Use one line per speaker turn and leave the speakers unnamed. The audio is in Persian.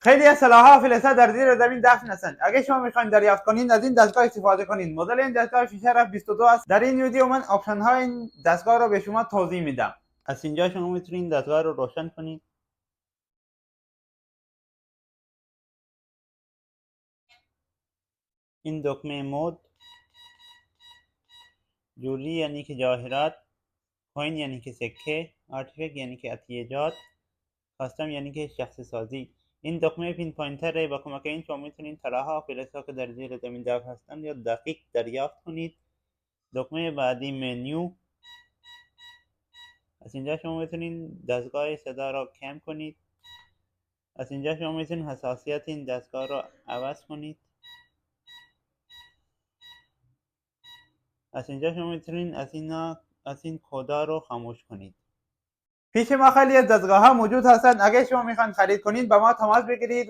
خیلی از سلاح‌ها فلزها در زیر زمین دفن هستند. اگه شما میخواین دریافت کنین از این دستگاه استفاده کنین. مدل این دستگاه فیشر F22 است. در این ویدیو من آپشن های این دستگاه رو به شما توضیح میدم. از اینجا شما میتونین دستگاه رو روشن کنید. این دکمه مود، جولی یعنی که جواهرات، کوین یعنی که سکه، آرتیفکت یعنی که عطیه‌جات، کاستم یعنی که شخصی سازی. این دکمه پین پوینتر با کمک این شما میتونید طلاها و فلزها که در زیر زمین دفن هستند یا دقیق دریافت کنید. دکمه بعدی منیو، از اینجا شما میتونید دستگاه صدا را کم کنید. از اینجا شما میتونید حساسیت این دستگاه را عوض کنید. از اینجا شما میتونید از این کدا رو خاموش کنید. پیش ما خیلی از دستگاه ها موجود هستند. اگه شما میخواین خرید کنید با ما تماس بگیرید.